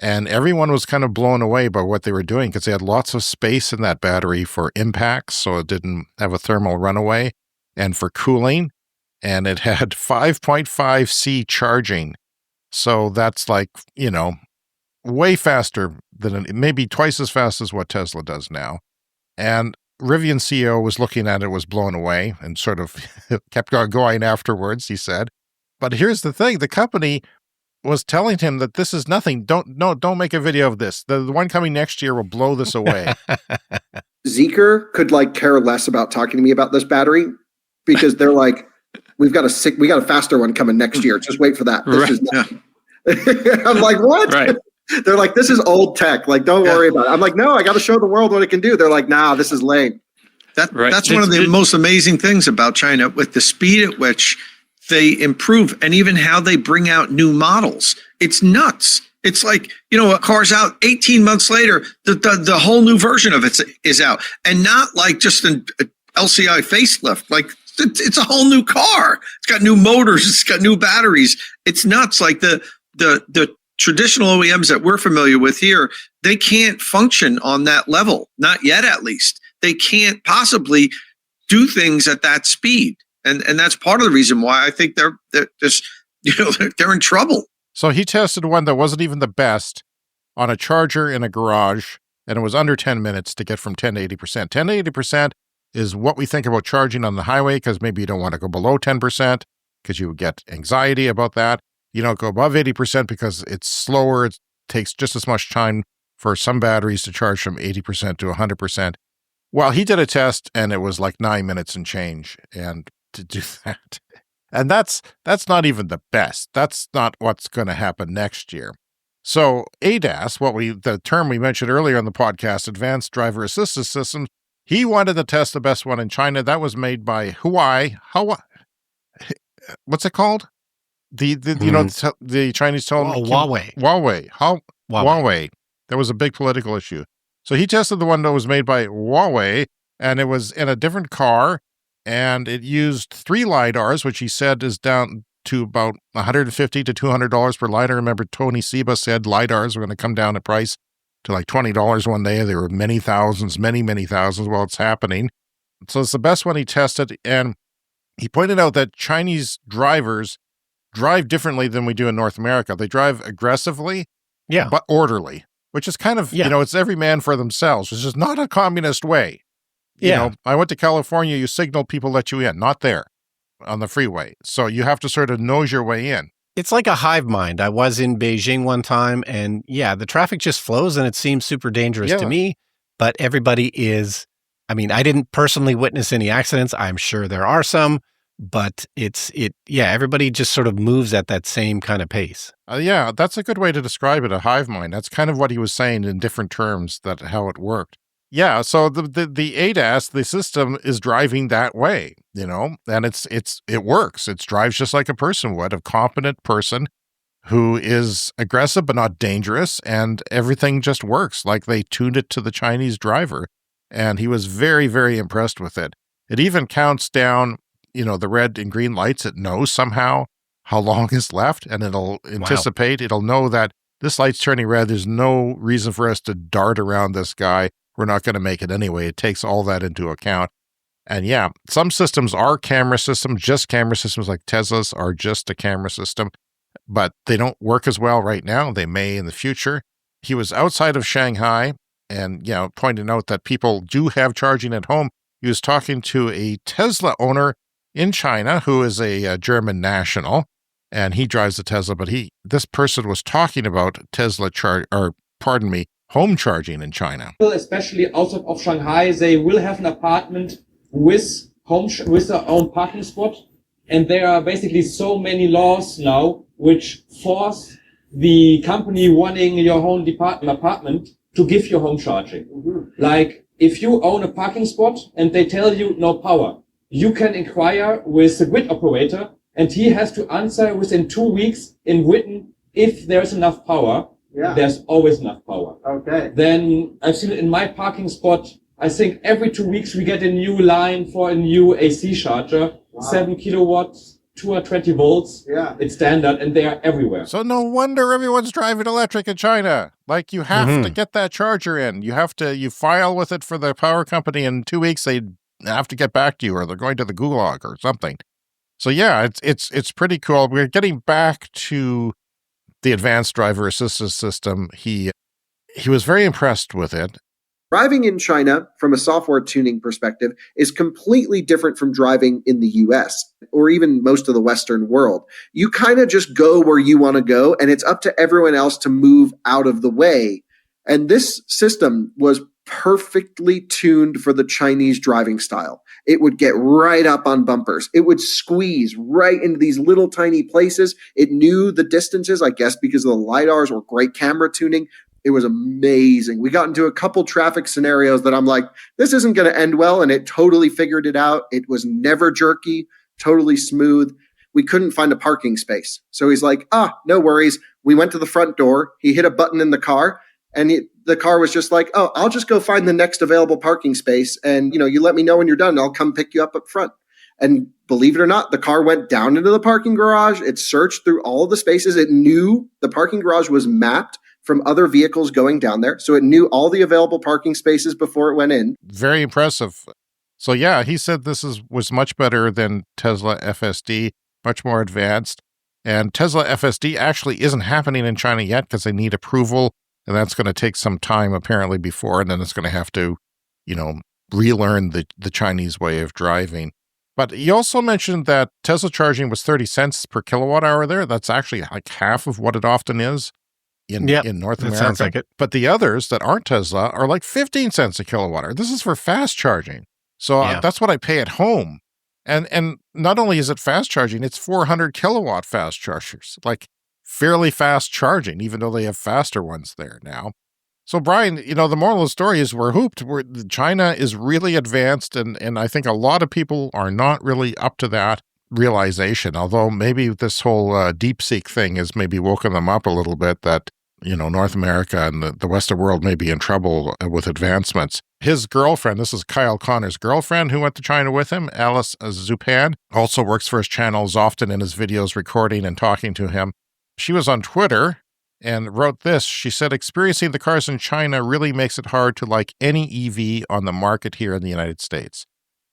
And everyone was kind of blown away by what they were doing because they had lots of space in that battery for impacts, so it didn't have a thermal runaway, and for cooling. And it had 5.5C charging. So that's like, way faster than maybe twice as fast as what Tesla does now. And Rivian CEO was looking at it, was blown away, and sort of kept on going afterwards, he said. But here's the thing, the company was telling him that this is nothing. Don't make a video of this. The one coming next year will blow this away. Zeekr could care less about talking to me about this battery because they're like, we got a faster one coming next year. Just wait for that. This is nothing. I'm like, what? Right. They're like, this is old tech. Don't worry about it. I'm like, no, I got to show the world what it can do. They're like, nah, this is lame. That's one of the most amazing things about China, with the speed at which they improve and even how they bring out new models. It's nuts. It's like, a car's out 18 months later, the whole new version of it is out, and not like just an LCI facelift. Like it's a whole new car. It's got new motors. It's got new batteries. It's nuts. Like the traditional OEMs that we're familiar with here, they can't function on that level. Not yet, at least. They can't possibly do things at that speed. And that's part of the reason why I think they're just, they're in trouble. So he tested one that wasn't even the best on a charger in a garage, and it was under 10 minutes to get from 10 to 80%. 10 to 80% is what we think about charging on the highway, because maybe you don't want to go below 10% because you would get anxiety about that. You don't go above 80% because it's slower. It takes just as much time for some batteries to charge from 80% to 100%. Well, he did a test, and it was like 9 minutes and change, and to do that. And that's not even the best. That's not what's going to happen next year. So ADAS, the term we mentioned earlier on the podcast, Advanced Driver Assistance Systems, he wanted to test the best one in China. That was made by Huawei. What's it called? The Chinese telephone. Huawei. Huawei. That was a big political issue. So he tested the one that was made by Huawei, and it was in a different car. And it used 3 LiDARs, which he said is down to about $150 to $200 per LiDAR. Remember, Tony Seba said LiDARs were going to come down in price to like $20 one day. There were many thousands. Well, it's happening. So it's the best one he tested. And he pointed out that Chinese drivers drive differently than we do in North America. They drive aggressively, but orderly, which is kind of, it's every man for themselves, which is not a communist way. I went to California, you signal, people let you in. Not there on the freeway. So you have to sort of nose your way in. It's like a hive mind. I was in Beijing one time, and the traffic just flows, and it seems super dangerous to me. But everybody is, I didn't personally witness any accidents. I'm sure there are some, but everybody just sort of moves at that same kind of pace. Yeah, that's a good way to describe it, a hive mind. That's kind of what he was saying in different terms, that how it worked. Yeah, so the ADAS, the system is driving that way, and it works. It drives just like a person would, a competent person who is aggressive but not dangerous, and everything just works. Like they tuned it to the Chinese driver, and he was very, very impressed with it. It even counts down, the red and green lights. It knows somehow how long is left, and it'll anticipate. Wow. It'll know that this light's turning red. There's no reason for us to dart around this guy. We're not going to make it anyway. It takes all that into account. And yeah, some systems are camera systems, just camera systems, like Tesla's are just a camera system, but they don't work as well right now. They may in the future. He was outside of Shanghai and, pointed out that people do have charging at home. He was talking to a Tesla owner in China who is a German national, and he drives a Tesla, but this person was talking about home charging in China. Especially outside of Shanghai, they will have an apartment with their own parking spot. And there are basically so many laws now which force the company running your own apartment to give you home charging. Mm-hmm. Like if you own a parking spot and they tell you no power, you can inquire with the grid operator and he has to answer within 2 weeks in written if there's enough power. Yeah. There's always enough power. Okay. Then I've seen it in my parking spot. I think every 2 weeks we get a new line for a new AC charger. Wow. 7 kilowatts, 220 volts. Yeah. It's standard and they are everywhere. So no wonder everyone's driving electric in China. Like you have to get that charger in. You file with it for the power company. In 2 weeks they have to get back to you, or they're going to the gulag or something. So yeah, it's pretty cool. We're getting back to the advanced driver assistance system. He was very impressed with it. Driving in China, from a software tuning perspective, is completely different from driving in the US or even most of the Western world. You kind of just go where you want to go, and it's up to everyone else to move out of the way. And this system was perfectly tuned for the Chinese driving style. It would get right up on bumpers. It would squeeze right into these little tiny places. It knew the distances, I guess, because of the LiDARs or great camera tuning. It was amazing. We got into a couple traffic scenarios that I'm like, this isn't going to end well. And it totally figured it out. It was never jerky, totally smooth. We couldn't find a parking space. So he's like, no worries. We went to the front door. He hit a button in the car. And the car was just like, I'll just go find the next available parking space. And, you let me know when you're done. I'll come pick you up front. And believe it or not, the car went down into the parking garage. It searched through all of the spaces. It knew the parking garage was mapped from other vehicles going down there. So it knew all the available parking spaces before it went in. Very impressive. So yeah, he said this was much better than Tesla FSD, much more advanced. And Tesla FSD actually isn't happening in China yet because they need approval. And that's going to take some time apparently before, and then it's going to have to, relearn the Chinese way of driving. But he also mentioned that Tesla charging was 30 cents per kilowatt hour there. That's actually like half of what it often is in North America. Sounds like it. But the others that aren't Tesla are like 15 cents a kilowatt hour. This is for fast charging. So that's what I pay at home. And not only is it fast charging, it's 400 kilowatt fast chargers. Like fairly fast charging, even though they have faster ones there now. So, Brian, the moral of the story is we're hooped. China is really advanced, and I think a lot of people are not really up to that realization, although maybe this whole DeepSeek thing has maybe woken them up a little bit that, North America and the Western world may be in trouble with advancements. His girlfriend, this is Kyle Connor's girlfriend who went to China with him, Alice Zupan, also works for his channels, often in his videos, recording and talking to him. She was on Twitter and wrote this. She said, experiencing the cars in China really makes it hard to like any EV on the market here in the United States.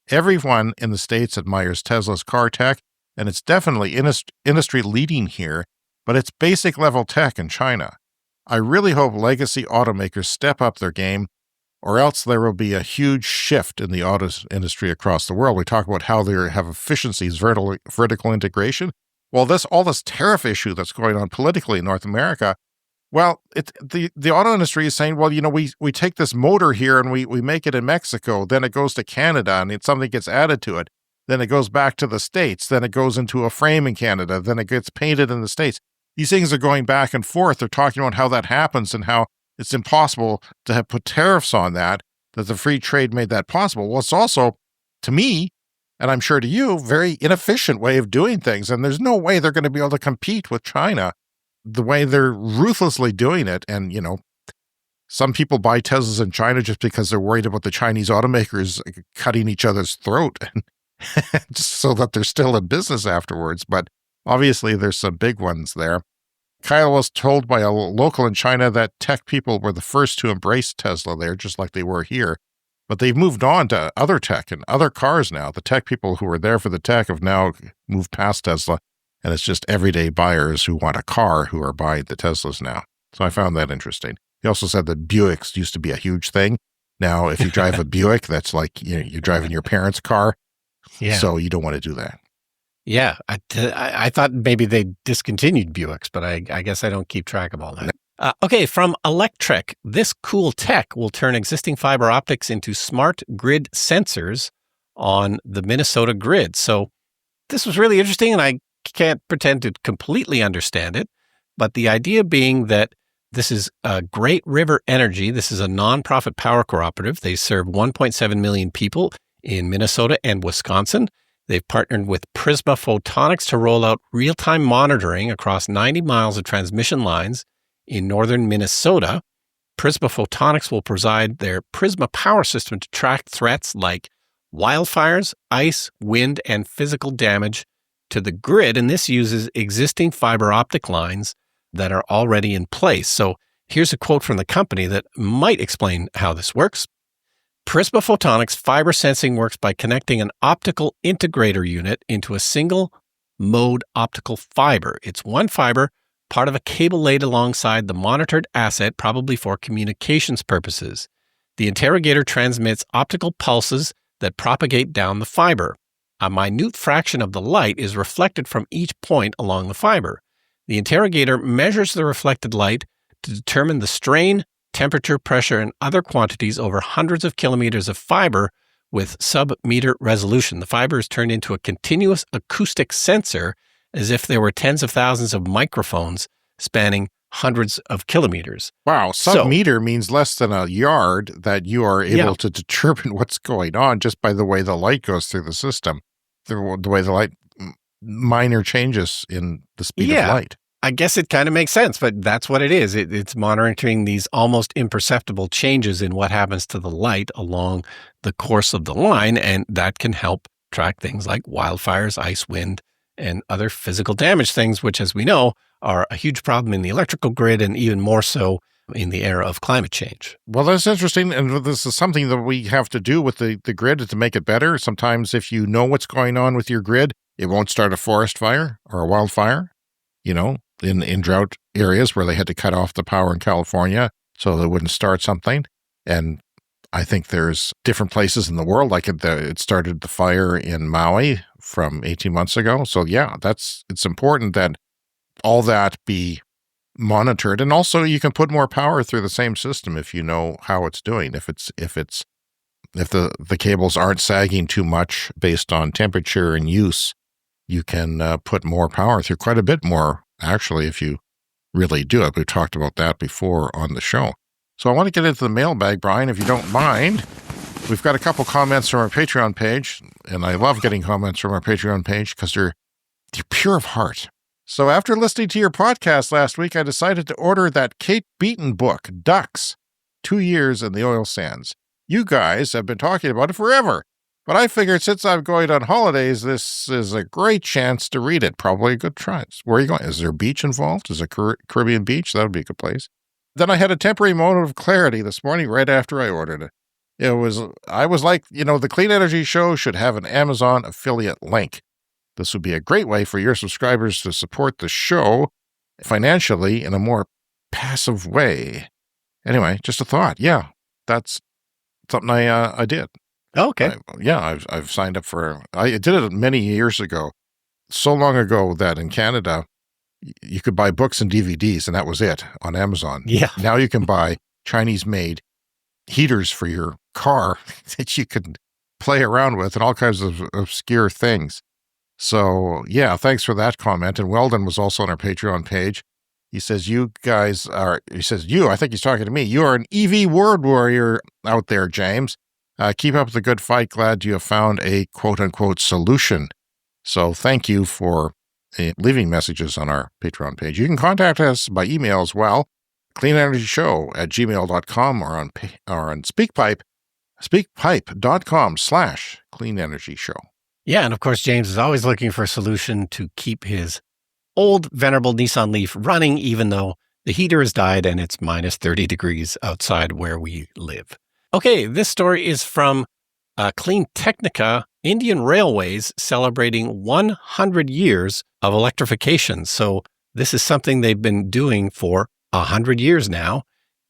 Everyone in the States admires Tesla's car tech, and it's definitely industry leading here, but it's basic level tech in China. I really hope legacy automakers step up their game, or else there will be a huge shift in the auto industry across the world. We talk about how they have efficiencies, vertical integration. Well, all this tariff issue that's going on politically in North America, well, the auto industry is saying, well, we take this motor here and we make it in Mexico, then it goes to Canada and something gets added to it. then it goes back to the States, then it goes into a frame in Canada, then it gets painted in the States. These things are going back and forth. They're talking about how that happens and how it's impossible to have put tariffs on that the free trade made that possible. Well, it's also, to me, and I'm sure to you, very inefficient way of doing things. And there's no way they're going to be able to compete with China the way they're ruthlessly doing it. And, some people buy Teslas in China just because they're worried about the Chinese automakers cutting each other's throat just so that they're still in business afterwards. But obviously, there's some big ones there. Kyle was told by a local in China that tech people were the first to embrace Tesla there, just like they were here. But they've moved on to other tech and other cars now. The tech people who were there for the tech have now moved past Tesla, and it's just everyday buyers who want a car who are buying the Teslas now. So I found that interesting. He also said that Buicks used to be a huge thing. Now, if you drive a Buick, that's like you're driving your parents' car. Yeah. So you don't want to do that. Yeah, I thought maybe they discontinued Buicks, but I guess I don't keep track of all that. Okay, from Electric, this cool tech will turn existing fiber optics into smart grid sensors on the Minnesota grid. So this was really interesting, and I can't pretend to completely understand it, but the idea being that this is Great River Energy. This is a nonprofit power cooperative. They serve 1.7 million people in Minnesota and Wisconsin. They've partnered with Prisma Photonics to roll out real-time monitoring across 90 miles of transmission lines in northern Minnesota. Prisma Photonics will provide their Prisma power system to track threats like wildfires, ice, wind, and physical damage to the grid. And this uses existing fiber optic lines that are already in place. So here's a quote from the company that might explain how this works. Prisma Photonics fiber sensing works by connecting an optical integrator unit into a single mode optical fiber. It's one fiber, part of a cable laid alongside the monitored asset, probably for communications purposes. The interrogator transmits optical pulses that propagate down the fiber. A minute fraction of the light is reflected from each point along the fiber. The interrogator measures the reflected light to determine the strain, temperature, pressure, and other quantities over hundreds of kilometers of fiber with sub-meter resolution. The fiber is turned into a continuous acoustic sensor as if there were tens of thousands of microphones spanning hundreds of kilometers. Wow, sub-meter means less than a yard that you are able to determine what's going on just by the way the light goes through the system, the way the light, minor changes in the speed of light. I guess it kind of makes sense, but that's what it is. It's monitoring these almost imperceptible changes in what happens to the light along the course of the line, and that can help track things like wildfires, ice, wind, and other physical damage things, which, as we know, are a huge problem in the electrical grid and even more so in the era of climate change. Well, that's interesting, and this is something that we have to do with the grid to make it better. Sometimes if you know what's going on with your grid, it won't start a forest fire or a wildfire, in drought areas where they had to cut off the power in California so they wouldn't start something. And I think there's different places in the world, like it started the fire in Maui from 18 months ago. So yeah, it's important that all that be monitored. And also you can put more power through the same system if you know how it's doing. If the cables aren't sagging too much based on temperature and use, you can put more power through, quite a bit more, actually, if you really do it. We've talked about that before on the show. So I want to get into the mailbag, Brian, if you don't mind. We've got a couple comments from our Patreon page, and I love getting comments from our Patreon page because they're pure of heart. So after listening to your podcast last week, I decided to order that Kate Beaton book, Ducks, 2 Years in the Oil Sands. You guys have been talking about it forever, but I figured since I'm going on holidays, this is a great chance to read it. Probably a good try. Where are you going? Is there a beach involved? Is it a Caribbean beach? That would be a good place. Then I had a temporary moment of clarity this morning right after I ordered it. I was like, the Clean Energy Show should have an Amazon affiliate link. This would be a great way for your subscribers to support the show financially in a more passive way. Anyway, just a thought. Yeah, that's something I did. Okay. I've signed up for. I did it many years ago, so long ago that in Canada you could buy books and DVDs, and that was it on Amazon. Yeah. Now you can buy Chinese-made heaters for your car that you can play around with and all kinds of obscure things. So, yeah, thanks for that comment. And Weldon was also on our Patreon page. He says, I think he's talking to me. You are an EV word warrior out there, James. Keep up the good fight. Glad you have found a quote-unquote solution. So thank you for leaving messages on our Patreon page. You can contact us by email as well, cleanenergyshow@gmail.com or on SpeakPipe, speakpipe.com/cleanenergyshow. Yeah, and of course, James is always looking for a solution to keep his old, venerable Nissan Leaf running, even though the heater has died and it's minus 30 degrees outside where we live. Okay, this story is from Clean Technica. Indian Railways celebrating 100 years of electrification. So this is something they've been doing for 100 years now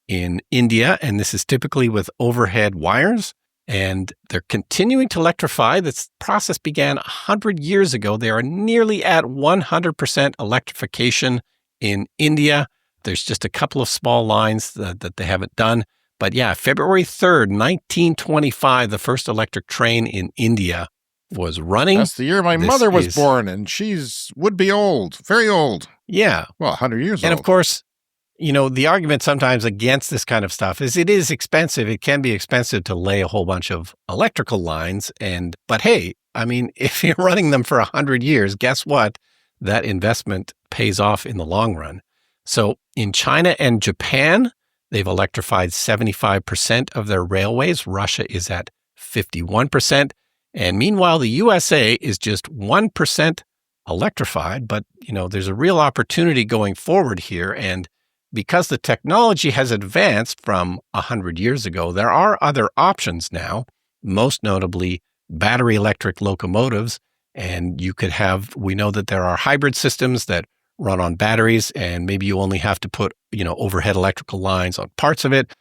in India, and this is typically with overhead wires. And they're continuing to electrify. This process began 100 years ago. They are nearly at 100% electrification in India. There's just a couple of small lines that they haven't done. But yeah, February 3rd, 1925, the first electric train in India was running. That's the year my mother was born, and would be old, very old. Yeah. Well, 100 years old. And of course, the argument sometimes against this kind of stuff is it is expensive. It can be expensive to lay a whole bunch of electrical lines. But hey, I mean, if you're running them for 100 years, guess what? That investment pays off in the long run. So in China and Japan, they've electrified 75% of their railways. Russia is at 51%. And meanwhile, the USA is just 1% electrified. But, there's a real opportunity going forward here. And because the technology has advanced from 100 years ago, there are other options now, most notably battery electric locomotives. And we know that there are hybrid systems that run on batteries, and maybe you only have to put, overhead electrical lines on parts of it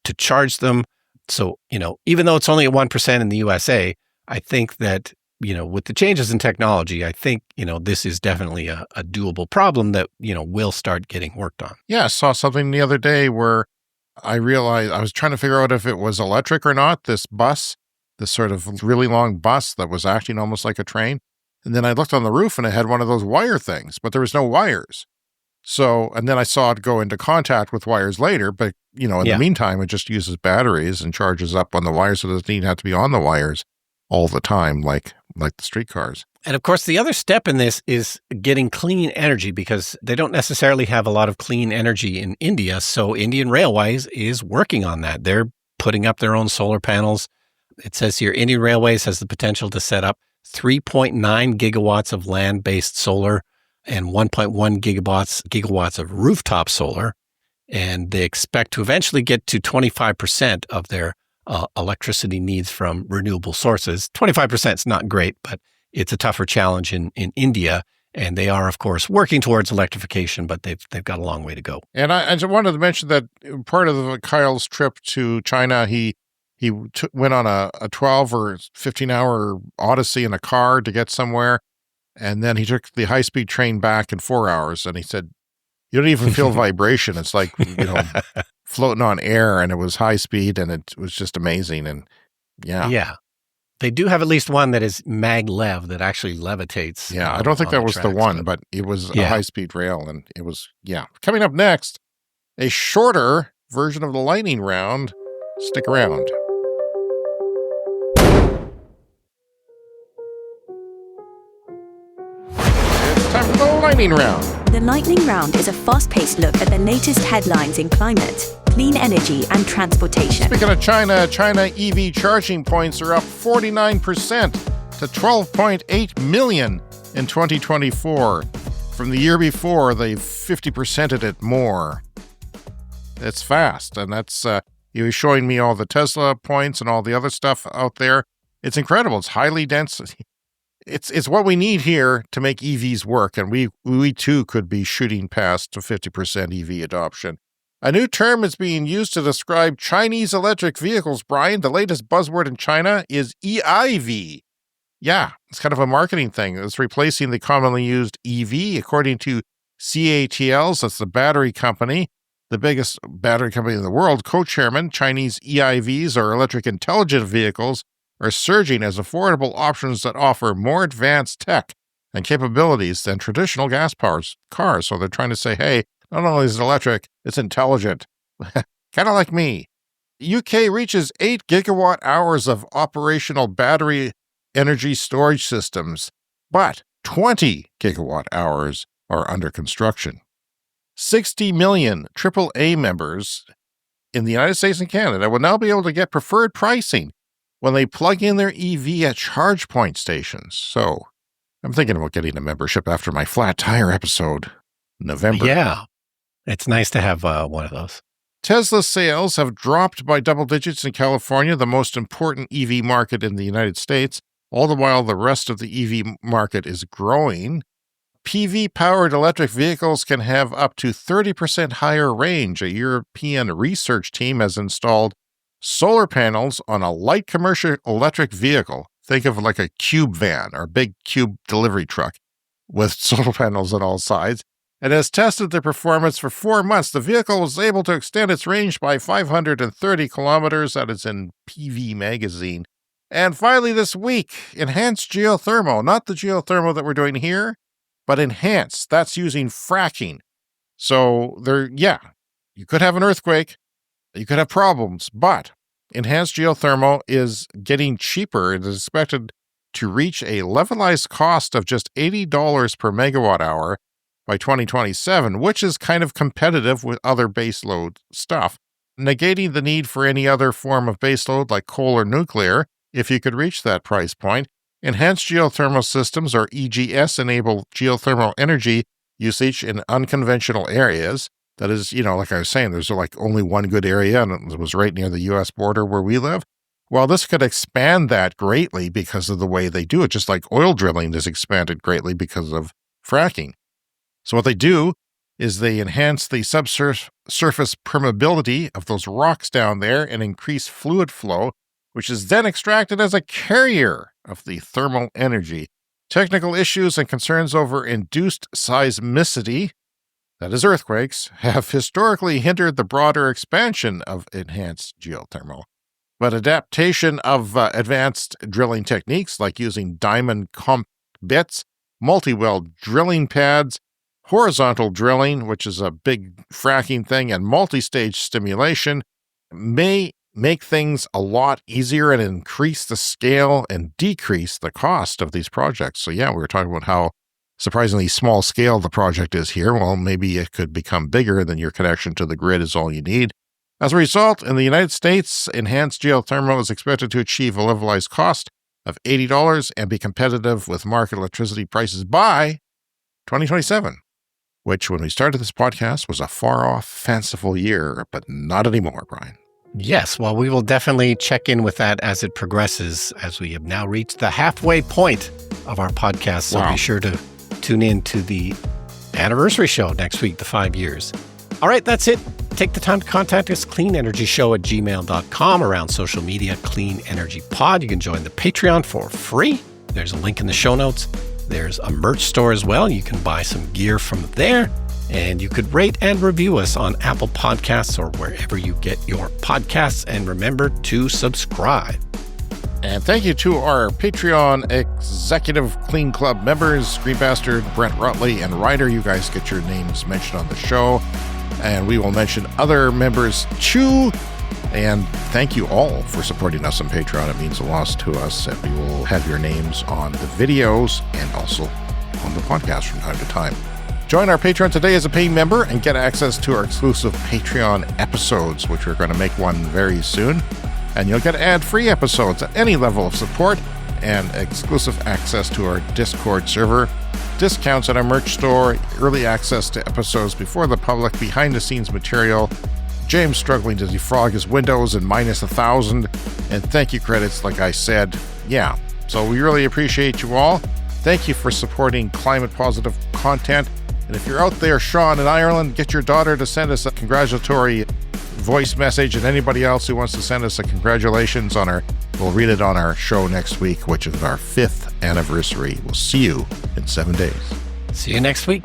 to charge them. So, even though it's only at 1% in the USA, I think that, with the changes in technology, I think, this is definitely a doable problem that, will start getting worked on. Yeah, I saw something the other day where I realized I was trying to figure out if it was electric or not, this sort of really long bus that was acting almost like a train. And then I looked on the roof and it had one of those wire things, but there was no wires. So, and then I saw it go into contact with wires later, but, in the meantime, it just uses batteries and charges up on the wires, so it doesn't even have to be on the wires all the time, like the streetcars. And of course, the other step in this is getting clean energy, because they don't necessarily have a lot of clean energy in India. So Indian Railways is working on that. They're putting up their own solar panels. It says here, Indian Railways has the potential to set up 3.9 gigawatts of land-based solar and 1.1 gigawatts of rooftop solar. And they expect to eventually get to 25% of their electricity needs from renewable sources. 25% is not great, but it's a tougher challenge in India. And they are, of course, working towards electrification, but they've got a long way to go. And I just wanted to mention that part of Kyle's trip to China, he went on a 12 or 15-hour odyssey in a car to get somewhere, and then he took the high-speed train back in 4 hours, and he said, you don't even feel vibration. It's like, floating on air, and it was high speed, and it was just amazing. And yeah. Yeah. They do have at least one that is maglev that actually levitates. Yeah, I don't think that was the one, but it was a high-speed rail, and it was, Coming up next, a shorter version of the lightning round. Stick around. It's time for the lightning round. The Lightning Round is a fast-paced look at the latest headlines in climate, clean energy, and transportation. Speaking of China EV charging points are up 49% to 12.8 million in 2024. From the year before, they've 50%ed it more. It's fast, and that's he was showing me all the Tesla points and all the other stuff out there. It's incredible. It's highly dense. It's what we need here to make EVs work, and we too could be shooting past to 50% EV adoption. A new term is being used to describe Chinese electric vehicles, Brian. The latest buzzword in China is EIV. Yeah, it's kind of a marketing thing. It's replacing the commonly used EV, according to CATLs, that's the battery company, the biggest battery company in the world, co-chairman. Chinese EIVs, or electric intelligent vehicles, are surging as affordable options that offer more advanced tech and capabilities than traditional gas-powered cars. So they're trying to say, hey, not only is it electric, it's intelligent. Kind of like me. UK reaches 8 gigawatt hours of operational battery energy storage systems, but 20 gigawatt hours are under construction. 60 million AAA members in the United States and Canada will now be able to get preferred pricing when they plug in their EV at charge point stations. So I'm thinking about getting a membership after my flat tire episode, November. Yeah, it's nice to have one of those. Tesla sales have dropped by double digits in California, the most important EV market in the United States, all the while the rest of the EV market is growing. PV-powered electric vehicles can have up to 30% higher range. A European research team has installed solar panels on a light commercial electric vehicle. Think of like a cube van or a big cube delivery truck with solar panels on all sides, and has tested their performance for 4 months. The vehicle was able to extend its range by 530 kilometers. That is in PV Magazine. And finally this week, enhanced geothermal. Not the geothermal that we're doing here, but enhanced. That's using fracking. So you could have an earthquake, you could have problems, but enhanced geothermal is getting cheaper. It is expected to reach a levelized cost of just $80 per megawatt hour by 2027, which is kind of competitive with other baseload stuff, negating the need for any other form of baseload like coal or nuclear. If you could reach that price point, enhanced geothermal systems, or EGS, enable geothermal energy usage in unconventional areas. That is, like I was saying, there's like only one good area, and it was right near the U.S. border where we live. Well, this could expand that greatly because of the way they do it, just like oil drilling is expanded greatly because of fracking. So what they do is they enhance the subsurface permeability of those rocks down there and increase fluid flow, which is then extracted as a carrier of the thermal energy. Technical issues and concerns over induced seismicity, that is earthquakes, have historically hindered the broader expansion of enhanced geothermal. But adaptation of advanced drilling techniques like using diamond comp bits, multi-well drilling pads, horizontal drilling, which is a big fracking thing, and multi-stage stimulation may make things a lot easier and increase the scale and decrease the cost of these projects. So we were talking about how surprisingly small scale the project is here. Well, maybe it could become bigger than your connection to the grid is all you need. As a result, in the United States, enhanced geothermal is expected to achieve a levelized cost of $80 and be competitive with market electricity prices by 2027. Which, when we started this podcast, was a far-off, fanciful year, but not anymore, Brian. Yes, well, we will definitely check in with that as it progresses, as we have now reached the halfway point of our podcast. So Be sure to tune in to the anniversary show next week, the 5 years. All right, that's it. Take the time to contact us, cleanenergyshow@gmail.com, around social media, Clean Energy Pod. You can join the Patreon for free. There's a link in the show notes. There's a merch store as well. You can buy some gear from there. And you could rate and review us on Apple Podcasts or wherever you get your podcasts. And remember to subscribe. And thank you to our Patreon Executive Clean Club members, Green Bastard, Brent Rutley, and Ryder. You guys get your names mentioned on the show. And we will mention other members too. And thank you all for supporting us on Patreon. It means a lot to us. And we will have your names on the videos and also on the podcast from time to time. Join our Patreon today as a paying member and get access to our exclusive Patreon episodes, which we're going to make one very soon. And you'll get ad-free episodes at any level of support and exclusive access to our Discord server, discounts at our merch store, early access to episodes before the public, behind-the-scenes material, James struggling to defrog his Windows in -1,000, and thank you credits, like I said. So we really appreciate you all. Thank you for supporting climate-positive content. And if you're out there, Sean, in Ireland, get your daughter to send us a congratulatory voice message, and anybody else who wants to send us a congratulations we'll read it on our show next week, which is our 5th anniversary. We'll see you in 7 days. See you next week.